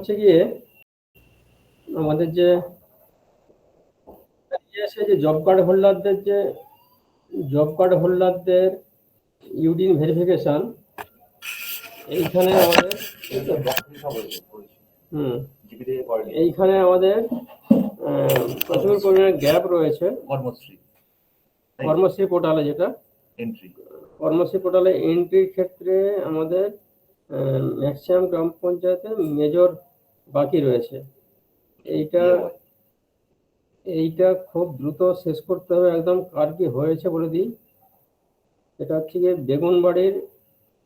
হচ্ছে গিয়ে আমাদের যে জব কার্ড হোল্ডারদের ইউডিন ভেরিফিকেশন, এইখানে আমাদের এইখানে আমাদের প্রচুর পরিমাণে গ্যাপ রয়েছে। কর্মশ্রী পোর্টালে কর্মশ্রী পোর্টালে এন্ট্রির ক্ষেত্রে আমাদের ম্যাক্সিমাম গ্রাম পঞ্চায়েতে মেজর বাকি রয়েছে। এইটা খুব দ্রুত শেষ করতে হবে একদম। কার কি হয়েছে বলে দিই। এটা হচ্ছে গিয়ে বেগুনবাড়ির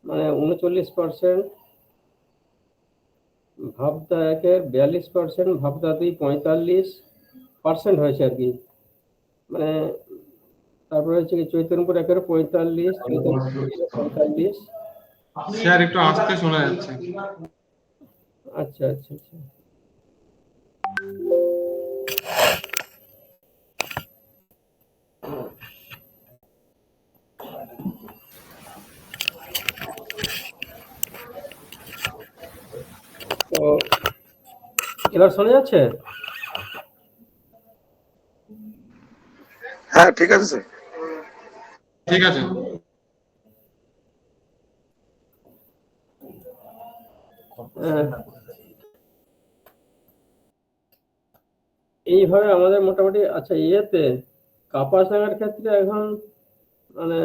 মানে 39%, ভাবদা 1-এর 42%, ভাবদা 2 45% হয়েছে আর কি। মানে তারপরে হচ্ছে কি চৈতন্যপুর 1-এর 45, 45। স্যার একটু আস্তে শোনা যাচ্ছে। আচ্ছা। তো এবার শোনা যাচ্ছে? হ্যাঁ ঠিক আছে স্যার, ঠিক আছে। এইভাবে আমাদের মোটামুটি আচ্ছা কাপাসডাঙ্গার ক্ষেত্রে এখন মানে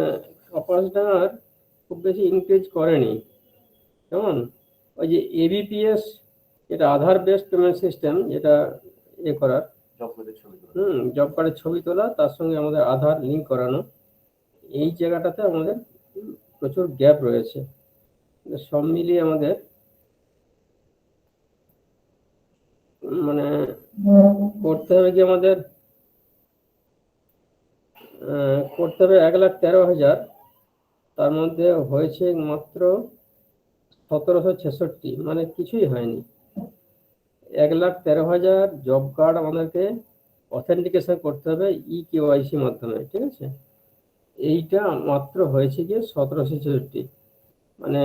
কাপাসডাঙ্গার খুব বেশি ইনক্রিজ করেনি। কেমন ওই যে এবিপিএস, এটা আধার বেসড পেমেন্ট সিস্টেম, যেটা করার জব কার্ডের ছবি তোলা, তার সঙ্গে আমাদের আধার লিঙ্ক করানো, এই জায়গাটাতে আমাদের প্রচুর গ্যাপ রয়েছে। সব মিলিয়ে আমাদের মানে করতে হবে কি আমাদের করতে হবে 1,13,000, তার মধ্যে হয়েছে মাত্র 1766, মানে কিছুই হয়নি। 1,13,000 জব কার্ড আমাদেরকে অথেন্টিকেশন করতে হবে ইকেওয়াইসি মাধ্যমে, ঠিক আছে? এইটা মাত্র হয়েছে গিয়ে 1766। মানে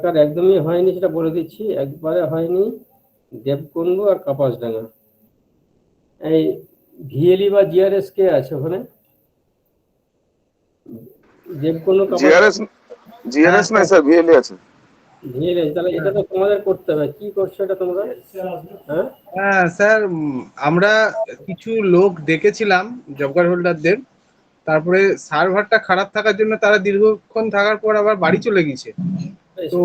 কার একদমই হয়নি সেটা বলে দিচ্ছি। একবারে হয়নি দেবকুন্ডু আর কাপাসডাঙ্গা। এই ভিএলই বা জিআরএস কে আছে ওখানে? দেবকুন্ডু জিআরএস নাই স্যার, ভিএলই আছে। ভিএলএস, তাহলে এটা তো তোমাদের করতে হবে। কি করছো এটা তোমরা? হ্যাঁ স্যার, আমরা কিছু লোক ডেকেছিলাম জব কার্ড হোল্ডারদের, তারপরে সার্ভারটা খারাপ থাকার জন্য তারা দীর্ঘক্ষণ থাকার পর আবার বাড়ি চলে গেছে। তো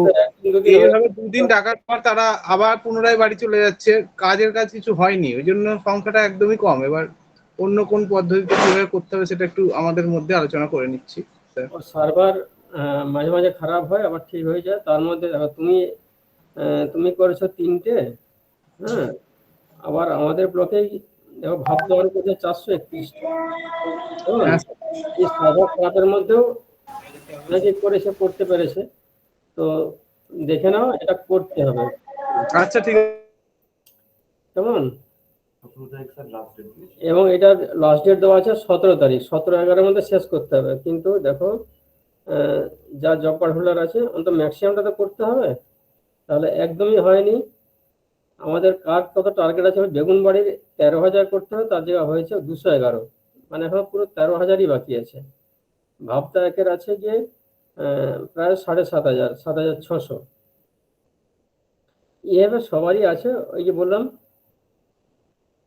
এইভাবে 2 দিন ডাকার পর তারা আবার পুনরায় বাড়ি চলে যাচ্ছে। কাজের কাজ কিছু হয়নি, ওই জন্য সংখ্যাটা একদমই কম। এবার অন্য কোন পদ্ধতিতে কিভাবে করতে হবে সেটা একটু আমাদের মধ্যে আলোচনা করে নিচ্ছি। সার্ভার মাঝে মাঝে খারাপ হয়, আবার ঠিক হয়ে যায়। তার মধ্যে দেখো তুমি করেছো 3টে, হ্যাঁ, আবার আমাদের ব্লকে দেখো ভাবদার মধ্যে 431। এই সার্ভার খারাপের মধ্যেও অনেকে করেছে, করতে পেরেছে। তো দেখে নাও, এটা করতে হবে। আচ্ছা ঠিক আছে, কেমন? এবং এটা লাস্ট ডেট দেওয়া আছে 17 তারিখ, 17/11-এর মধ্যে শেষ করতে হবে। কিন্তু দেখো যা জব কার্ড হোল্ডার আছে অন্তত ম্যাক্সিমামটা তো করতে হবে। তাহলে একদমই হয়নি। আমাদের কার কত টার্গেট আছে? বেগুনবাড়ির 13,000 করতে হবে, তার জায়গা হয়েছে 211। মানে এখন পুরো 13,000ই বাকি আছে। ভাবতা 1-এর আছে গিয়ে প্রায় 7,500, 7,600। এভাবে সবারই আছে। ওই যে বললাম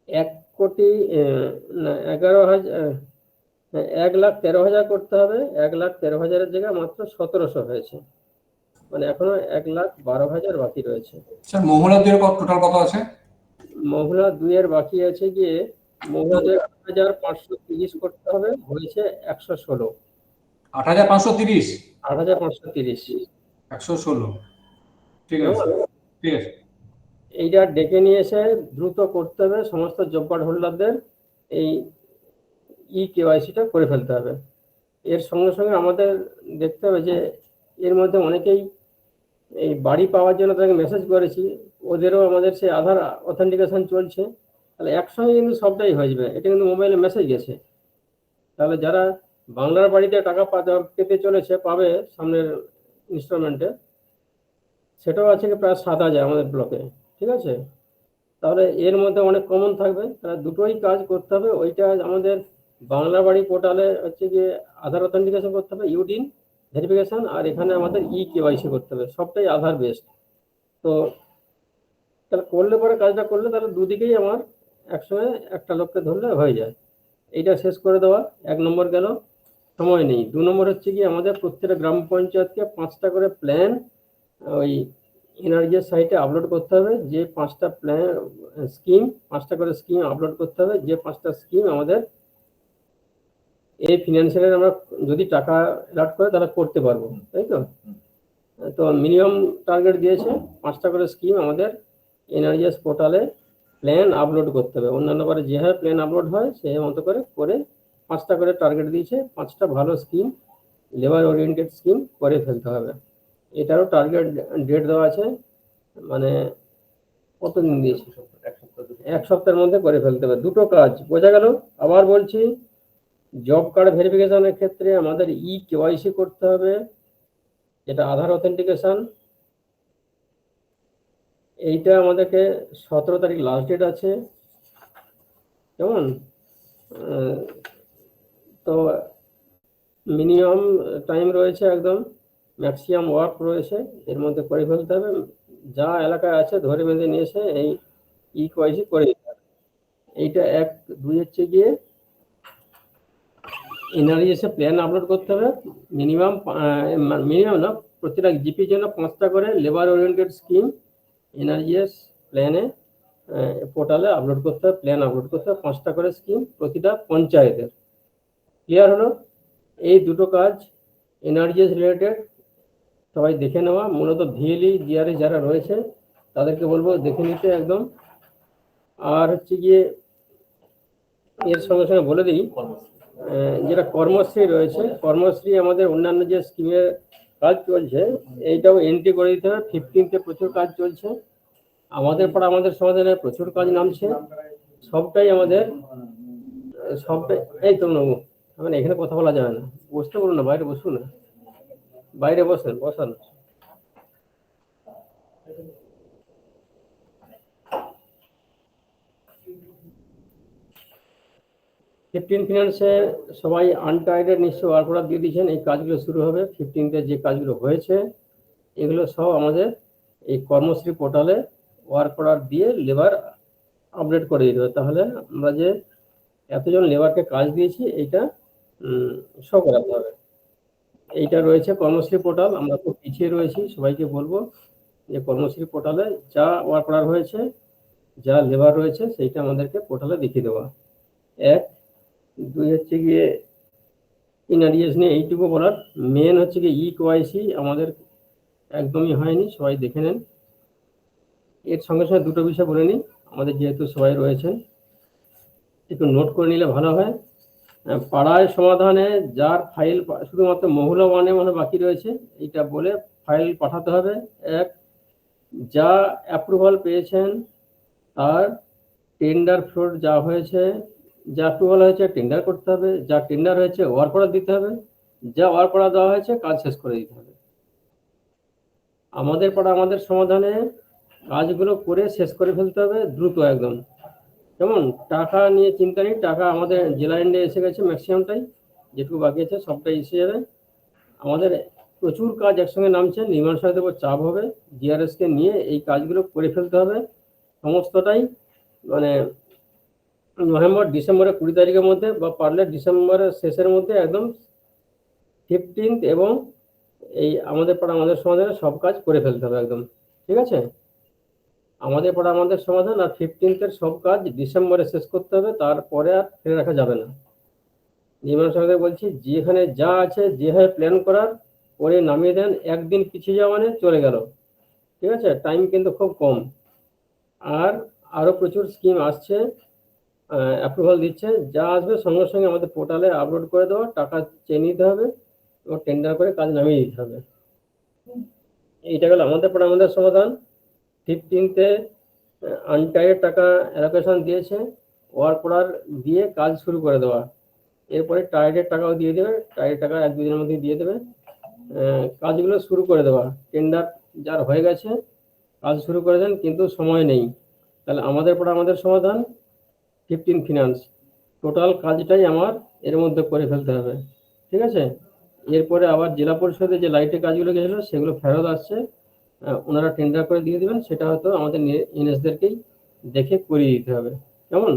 1,13,000 করতে হবে। 1,13,000-এর জায়গায় মাত্র 1,700 হয়েছে। মানে এখনো 1,12,000 বাকি রয়েছে। স্যার মহিলা 2-এর টোটাল কত আছে? মহিলা 2-এর বাকি আছে গিয়ে মহিলাদের 8,530 করতে হবে, হয়েছে 116। 8,530? 8,530, 116। ঠিক আছে, ঠিক আছে। এইটা ডেকে নিয়ে এসে দ্রুত করতে হবে। সমস্ত জব কার্ড হোল্ডারদের এই কেওয়াইসিটা করে ফেলতে হবে। এর সঙ্গে সঙ্গে আমাদের দেখতে হবে যে এর মধ্যে অনেকেই এই বাড়ি পাওয়ার জন্য তাকে মেসেজ করেছি, ওদেরও আমাদের সেই আধার অথেন্টিকেশন চলছে। তাহলে একসঙ্গে কিন্তু সবটাই হয়ে যাবে। এটা কিন্তু মোবাইলে মেসেজ গেছে। তাহলে যারা বাংলার বাড়িতে টাকা পেতে চলেছে, পাবে সামনের ইনস্টলমেন্টে, সেটাও আছে কি প্রায় 7,000 আমাদের ব্লকে, ঠিক আছে। তাহলে এর মধ্যে অনেক কমন থাকবে, তাহলে দুটোই কাজ করতে হবে। ওইটা আমাদের বাংলা বাড়ি পোর্টালে হচ্ছে গিয়ে আধার অথেন্টিকেশন করতে হবে, ইউডিন ভেরিফিকেশন, আর এখানে আমাদের কেওয়াইসি করতে হবে, সবটাই আধার বেসড। তো তাহলে করলে পরে কাজটা করলে তাহলে দুদিকেই আমার একসঙ্গে একটা লোককে ধরলে হয়ে যায়। এইটা শেষ করে দেওয়া 1 নম্বর গেল। সময় নেই। 2 নম্বর হচ্ছে কি আমাদের প্রত্যেকটা গ্রাম পঞ্চায়েতকে 5টা করে প্ল্যান ওই এনআরজিএস সাইটে আপলোড করতে হবে। যে 5টা প্ল্যান স্কিম, 5টা করে স্কিম আপলোড করতে হবে। যে 5টা স্কিম আমাদের এই ফিনান্সিয়ালের আমরা যদি টাকা অ্যালার্ট করে তাহলে করতে পারবো, তাই তো। তো মিনিমাম টার্গেট দিয়েছে 5টা করে স্কিম আমাদের এনআরজিএস পোর্টালে প্ল্যান আপলোড করতে হবে। অন্যান্য করে যেভাবে প্ল্যান আপলোড হয় সেই মতো করে 5টা করে টার্গেট দিয়েছে। 5টা ভালো স্কিম, লেবার ওরিয়েন্টেড স্কিম করে ফেলতে হবে। এটারও টার্গেট ডেট দেওয়া আছে, মানে কতদিন দিয়েছে, 1 সপ্তাহের মধ্যে করে ফেলতে হবে। দুটো কাজ বোঝা গেল। আবার বলছি, জব কার্ড ভেরিফিকেশনের ক্ষেত্রে আমাদের কেওয়াইসি করতে হবে, যেটা আধার অথেন্টিকেশন। এইটা আমাদেরকে 17 তারিখ লাস্ট ডেট আছে, কেমন। তো মিনিমাম টাইম রয়েছে, একদম ম্যাক্সিমাম ওয়ার্ক রয়েছে, এর মধ্যে করে ফেলতে হবে। যা এলাকায় আছে ধরে বেঁধে নিয়ে এসে এই কেওয়াইসি করে দিতে হবে। এইটা 1, 2 হচ্ছে গিয়ে এনআরজিএস প্ল্যান আপলোড করতে হবে। মিনিমাম না, প্রতিটা জিপির জন্য 5টা করে লেবার ওরিয়েন্টেড স্কিম এনআরজিএস প্ল্যানে পোর্টালে আপলোড করতে হবে, প্ল্যান আপলোড করতে হবে 5টা করে স্কিম প্রতিটা পঞ্চায়েতের। ক্লিয়ার হলো? এই দুটো কাজ এনআরজিএস রিলেটেড সবাই দেখে নেওয়া। মূলত ভিএলই জিআরএস যারা রয়েছে তাদেরকে বলবো দেখে নিতে একদম। আর হচ্ছে গিয়ে এর সঙ্গে সঙ্গে বলে দিই, যেটা কর্মশ্রী রয়েছে, কর্মশ্রী আমাদের অন্যান্য যে স্কিমের কাজ চলছে এইটাও এন্ট্রি করে দিতে হবে। 15তে প্রচুর কাজ চলছে, আমাদের পাড়া আমাদের সমাধানে প্রচুর কাজ নামছে। সবটাই এই তো নেবো, মানে এখানে কথা বলা যাবে না, বসতে বলুন না, বাইরে বসুন না, বাইরে বসান। ফিফটিন ফিনান্সে সবাই আনটাইডেড নিশ্চয় ওয়ার্ক অর্ডার দিয়ে দিয়েছেন। এই কাজগুলো শুরু হবে 15তে। যে কাজগুলো হয়েছে এগুলো সব আমাদের এই কর্মশ্রী পোর্টালে ওয়ার্ক অর্ডার দিয়ে লেবার আপডেট করে দিতে হবে। তাহলে আমরা যে এতজন লেবারকে কাজ দিয়েছি এইটা শো করাতে হবে। এইটা রয়েছে কর্মশ্রী পোর্টাল। আমরা খুব পিছিয়ে রয়েছি, সবাইকে বলবো যে কর্মশ্রী পোর্টালে যা ওয়ার্ক অর্ডার হয়েছে, যা লেবার রয়েছে সেইটা আমাদেরকে পোর্টালে দেখিয়ে দেওয়া। 1, 2 হচ্ছে গিয়ে এনআরজিএস নিয়ে এইটুকু বলার। মেন হচ্ছে গিয়ে কেওয়াইসি আমাদের একদমই হয়নি, সবাই দেখে নেন। এর সঙ্গে সঙ্গে দুটো বিষয় বলে নিই, আমাদের যেহেতু সবাই রয়েছেন একটু নোট করে নিলে ভালো হয়। পাড়ায় সমাধানে যার ফাইল শুধুমাত্র মহুলা ওয়ানে বাকি রয়েছে, এইটা বলে ফাইল পাঠাতে হবে। 1, যা অ্যাপ্রুভাল পেয়েছেন তার টেন্ডার ফ্লোট যা হয়েছে, যা অ্যাপ্রুভাল হয়েছে টেন্ডার করতে হবে, যা টেন্ডার হয়েছে ওয়ার্ক অর্ডার দিতে হবে, যা ওয়ার্ক অর্ডার দেওয়া হয়েছে কাজ শেষ করে দিতে হবে। আমাদের পাড়া আমাদের সমাধানে কাজগুলো করে শেষ করে ফেলতে হবে দ্রুত একদম। যেমন টাকা নিয়ে চিন্তা নেই, টাকা আমাদের জেলা এন্ডে এসে গেছে, ম্যাক্সিমামটাই, যেটুকু বাকি আছে সবটাই এসে যাবে। আমাদের প্রচুর কাজ একসঙ্গে নামছে, নির্মাণ সহায়তার উপর চাপ হবে, জিআরএসকে নিয়ে এই কাজগুলো করে ফেলতে হবে সমস্তটাই। মানে নভেম্বর ডিসেম্বরের 20 তারিখের মধ্যে, বা পারলে ডিসেম্বরের শেষের মধ্যে একদম 15th এবং এই আমাদের পাড়া আমাদের সমাধানে সব কাজ করে ফেলতে হবে একদম, ঠিক আছে। আমাদের পাড়া আমাদের সমাধান আর 15th সব কাজ ডিসেম্বরে শেষ করতে হবে, তারপরে আর ফেলে রাখা যাবে না। নির্মাণ সঙ্গে বলছি, যেখানে যা আছে যেভাবে প্ল্যান করার করে নামিয়ে দেন। একদিন পিছিয়ে যাওয়া মানে চলে গেল, ঠিক আছে। টাইম কিন্তু খুব কম। আর আরও প্রচুর স্কিম আসছে, অ্যাপ্রুভাল দিচ্ছে, যা আসবে সঙ্গে সঙ্গে আমাদের পোর্টালে আপলোড করে দেওয়া, টাকা চেয়ে নিতে হবে এবং টেন্ডার করে কাজ নামিয়ে দিতে হবে। এইটা গেল আমাদের পাড়া আমাদের সমাধান। 15তে আনটাইডেড টাকা অ্যালোকেশন দিয়েছে, ওয়ার্ক অর্ডার দিয়ে কাজ শুরু করে দেওয়া। এরপরে টাইডের টাকাও দিয়ে দেবে, টাইডের টাকা 1-2 দিনের মধ্যে দিয়ে দেবে, কাজগুলো শুরু করে দেওয়া। টেন্ডার যার হয়ে গেছে কাজ শুরু করে দেন, কিন্তু সময় নেই, তাহলে আমাদের পর আমাদের সমাধান 15 ফিনান্স টোটাল কাজটাই আমার এর মধ্যে করে ফেলতে হবে, ঠিক আছে? এরপরে আবার জেলা পরিষদে যে লাইটের কাজগুলো গেছিলো সেগুলো ফেরত আসছে, ওনারা টেন্ডার করে দিয়ে দেবেন, সেটা হয়তো আমাদের এনএসদেরকেই দেখে করিয়ে দিতে হবে, কেমন?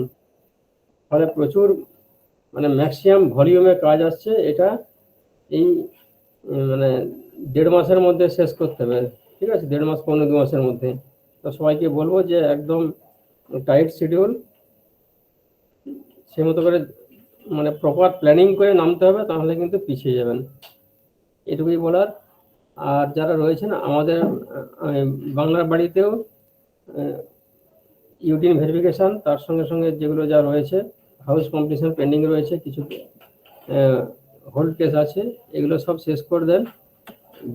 ফলে প্রচুর মানে ম্যাক্সিমাম ভলিউমে কাজ আসছে, এটা এই মানে 1.5 মাসের মধ্যে শেষ করতে হবে, ঠিক আছে? 1.5 মাস 1.5-2 মাসের মধ্যে। তো সবাইকে বলবো যে একদম টাইট শিডিউল, সে মতো করে মানে প্রপার প্ল্যানিং করে নামতে হবে, তাহলে কিন্তু পিছিয়ে যাবেন, এটুকুই বলার। আর যারা রয়েছেন আমাদের বাংলার বাড়িতেও ইউটিন ভেরিফিকেশন, তার সঙ্গে সঙ্গে যেগুলো যা রয়েছে হাউস কমপ্লিশন পেন্ডিং রয়েছে, কিছু হোল্ড কেস আছে, এগুলো সব শেষ করে দেন।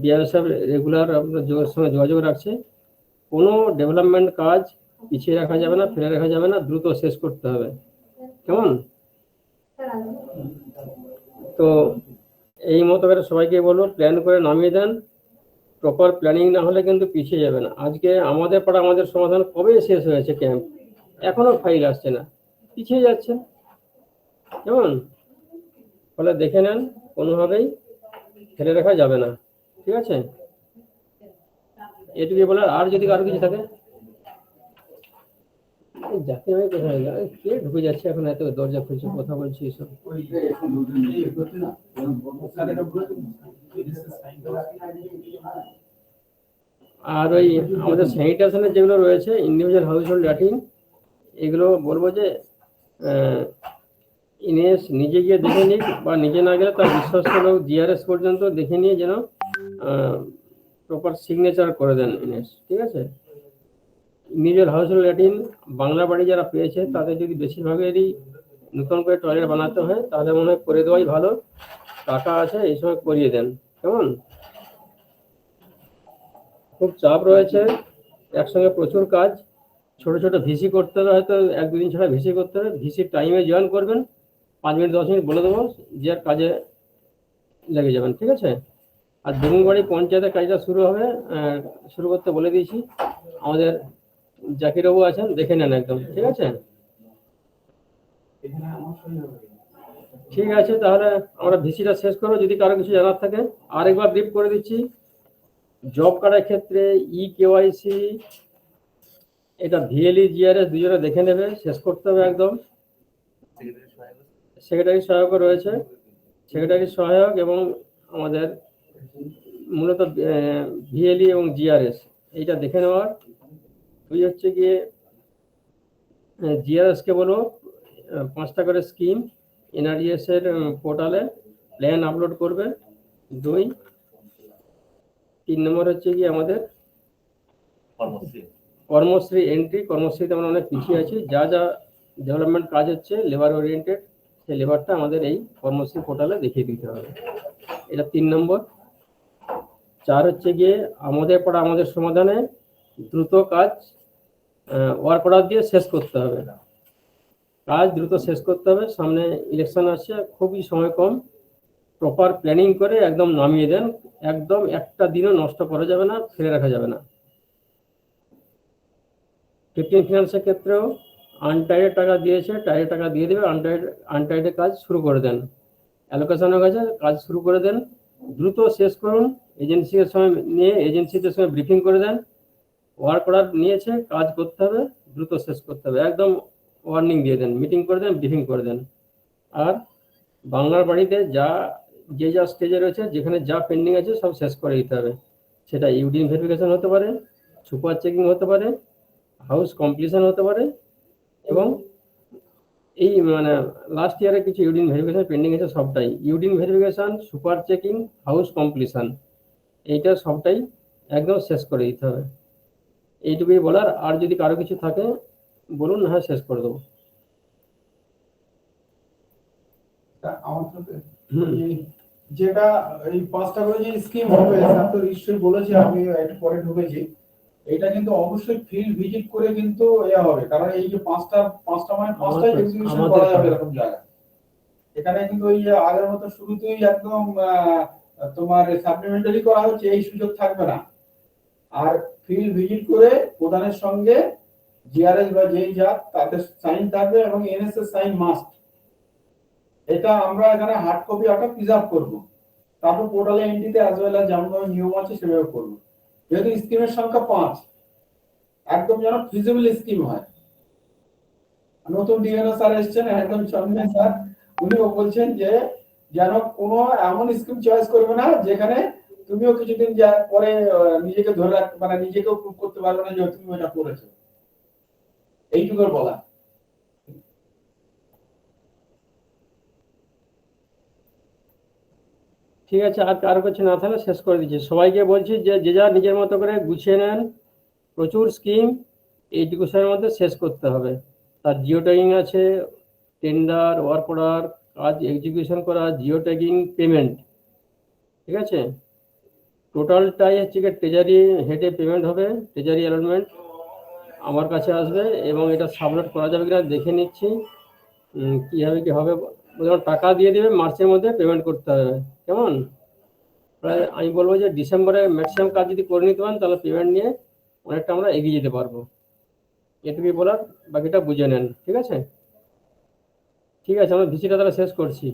বিআর সাহেব রেগুলার আপনার সঙ্গে যোগাযোগ রাখছে, কোনো ডেভেলপমেন্ট কাজ পিছিয়ে রাখা যাবে না, ফেলে রাখা যাবে না, দ্রুত শেষ করতে হবে, কেমন? তো এই মতো করে সবাইকে বলবো প্ল্যান করে নামিয়ে দেন, প্রপার প্ল্যানিং না হলে কিন্তু পিছিয়ে যাবে না। আজকে আমাদের পাড়া আমাদের সমাধান কবে শেষ হয়েছে ক্যাম্প, এখনো ফাইল আসছে না, পিছিয়ে যাচ্ছে, কেমন? ফলে দেখে নেন, কোনোভাবেই ফেলে রাখা যাবে না, ঠিক আছে? এটুকুই বলার। আর যদি কারো কিছু থাকে, যাকে আমি কোথায় গেল, কে ঢুকে যাচ্ছে এখন, এত দরজা খুলছে, কথা বলছি এসব। আর ওই আমাদের স্যানিটেশনের যেগুলো রয়েছে ইন্ডিভিজুয়াল হাউস হোল্ড ল্যাট্রিন, এগুলো বলবো যে ইনেস নিজে গিয়ে দেখে নিক, বা নিজে না গেলে তার বিশ্বস্ত লোক জিআরএস পর্যন্ত দেখে নিয়ে যেন প্রপার সিগনেচার করে দেন ইনেস, ঠিক আছে? Individual house hold latrine Bangla বাড়ি যারা পেয়েছে তাদের যদি বেশিরভাগেরই নতুন করে টয়লেট বানাতে হয়, তাহলে মনে হয় করে দেওয়াই ভালো, টাকা আছে এই সময় করিয়ে দেন, কেমন? খুব চাপ রয়েছে, একসঙ্গে প্রচুর কাজ, ছোট ছোট ভিসি করতে হবে, হয়তো 1-2 দিন ছাড়া ভিসি করতে হবে, ভিসি টাইমে জয়েন করবেন, 5 মিনিট 10 মিনিট বলে দেবো, যে আর কাজে লেগে যাবেন, ঠিক আছে? আর ডুমুরবাড়ি পঞ্চায়েতের কাজটা শুরু হবে, শুরু করতে বলে দিয়েছি, আমাদের জাকিরবাবু আছেন, দেখে নেন একদম, ঠিক আছে? ঠিক আছে, তাহলে আমরা ভিসিটা শেষ করবো। যদি কারো কিছু জানার থাকে আরেকবার ব্রিফ করে দিচ্ছি। জব কার্ডের ক্ষেত্রে কেওয়াইসি, এটা ভিএলই জিআরএস দুজনে দেখে নেবে, শেষ করতে হবে একদম। সেক্রেটারি সহায়ক রয়েছে, সেক্রেটারি সহায়ক এবং আমাদের মূলত ভিএলই এবং জিআরএস এইটা দেখে নেওয়ার। তুই হচ্ছে গিয়ে জিআরএসকে বলবো 5টা করে স্কিম এনআরজিএস এর পোর্টালে প্ল্যান আপলোড করবে। 3 নম্বর হচ্ছে গিয়ে আমাদের কর্মশ্রী এন্ট্রি, কর্মশ্রীতে আমরা অনেক পিছিয়ে আছি, যা যা ডেভেলপমেন্ট কাজ হচ্ছে লেবার ওরিয়েন্টেড, সেই লেবারটা আমাদের এই কর্মশ্রী পোর্টালে দেখিয়ে দিতে হবে, এটা 3 নম্বর। 4 হচ্ছে গিয়ে আমাদের পড়া আমাদের সমাধানে দ্রুত কাজ ওয়ার্ক অর্ডার দিয়ে শেষ করতে হবে, কাজ দ্রুত শেষ করতে হবে, সামনে ইলেকশন আসছে, খুবই সময় কম, প্রপার প্ল্যানিং করে একদম নামিয়ে দেন, একদম একটা দিনও নষ্ট করা যাবে না, ফেলে রাখা যাবে না। 15 ফিনান্সের ক্ষেত্রেও আনটাইডের টাকা দিয়েছে, টাইডের টাকা দিয়ে দেবে, আনটাইডের কাজ শুরু করে দেন, অ্যালোকেশন হয়ে গেছে, কাজ শুরু করে দেন, দ্রুত শেষ করুন। এজেন্সির সঙ্গে নিয়ে এজেন্সিদের সঙ্গে ব্রিফিং করে দেন, ওয়ার্ক অর্ডার নিয়েছে, কাজ করতে হবে, দ্রুত শেষ করতে হবে, একদম ওয়ার্নিং দিয়ে দেন, মিটিং করে দেন, ব্রিফিং করে দেন। আর বাংলার বাড়িতে যে যা স্টেজে রয়েছে, যেখানে যা পেন্ডিং আছে সব শেষ করে দিতে হবে, সেটা ইউডিন ভেরিফিকেশন হতে পারে, সুপার চেকিং হতে পারে, হাউস কমপ্লিশন হতে পারে, এবং এই মানে লাস্ট ইয়ারে কিছু ইউডিন ভেরিফিকেশন পেন্ডিং আছে, সবটাই UDIN verification, super checking, house completion, এইটা সবটাই একদম শেষ করে দিতে হবে, এইটুকুই বলার। আর যদি কারো কিছু থাকে বলুন, হ্যাঁ শেষ করে দেবো। যেটা এই 5টা করে যে স্কিম হবে, স্যার তো নিশ্চয়ই বলেছে, আমি একটু পরে ঢুকেছি, এটা কিন্তু অবশ্যই ফিল্ড ভিজিট করে কিন্তু হবে, কারণ এই যে পাঁচটা মানে 5টাই এক্সিকিউশন করা যাবে এরকম জায়গা। এখানে কিন্তু ওই আগের মতো শুরুতেই একদম তোমার সাপ্লিমেন্টারি করা হচ্ছে, এই সুযোগ থাকবে না। আর ফিল্ড ভিজিট করে প্রধানের সঙ্গে জিআরএস বা যেই যাক তাদের সাইন থাকবে এবং এনএসএস সাইন মাস্ট। এটা আমরা এখানে হার্ড কপি একটা প্রিজার্ভ করব, তারপর পোর্টালে এন্ট্রিতে অ্যাজ ওয়েল অ্যাজ যেমন নিয়ম আছে সেভাবে করব। যেহেতু স্কিমের সংখ্যা 5, একদম যেন ফিজিবল স্কিম হয়। নতুন ডিএনও স্যার এসেছেন, একদম চন্দন স্যার, উনিও বলছেন যে যেন কোনো এমন স্কিম চয়েস করবে না যেখানে তুমিও কিছুদিন পরে নিজেকে ধরে রাখতে মানে নিজেকেও প্রুভ করতে পারবে না যে তুমি ওটা করেছো। এইটুকু বলা। ঠিক আছে, আর কারো কাছে না থাকলে শেষ করে দিচ্ছি। সবাইকে বলছি যে যে যা নিজের মতো করে গুছিয়ে নেন। প্রচুর স্কিম এইটুকু সময়ের মধ্যে শেষ করতে হবে। তার জিও ট্যাগিং আছে, টেন্ডার, ওয়ার্ক অর্ডার, কাজ এক্সিকিউশন করা, জিও ট্যাগিং, পেমেন্ট। ঠিক আছে, টোটালটাই হচ্ছে কি ট্রেজারি হেডে পেমেন্ট হবে, ট্রেজারি অ্যালার্টমেন্ট আমার কাছে আসবে এবং এটা সাবমিট করা যাবে কিনা দেখে নিচ্ছি। কীভাবে কি হবে, যেমন টাকা দিয়ে দেবে, মার্চের মধ্যে পেমেন্ট করতে হবে। কেমন? প্রায় আমি বলবো যে ডিসেম্বরে ম্যাক্সিমাম কাজ যদি করে নিতে পারেন তাহলে পেমেন্ট নিয়ে অনেকটা আমরা এগিয়ে যেতে পারবো। এটুকুই বলার, বাকিটা বুঝে নেন। ঠিক আছে, ঠিক আছে, আমরা ভিসিটা তাহলে শেষ করছি।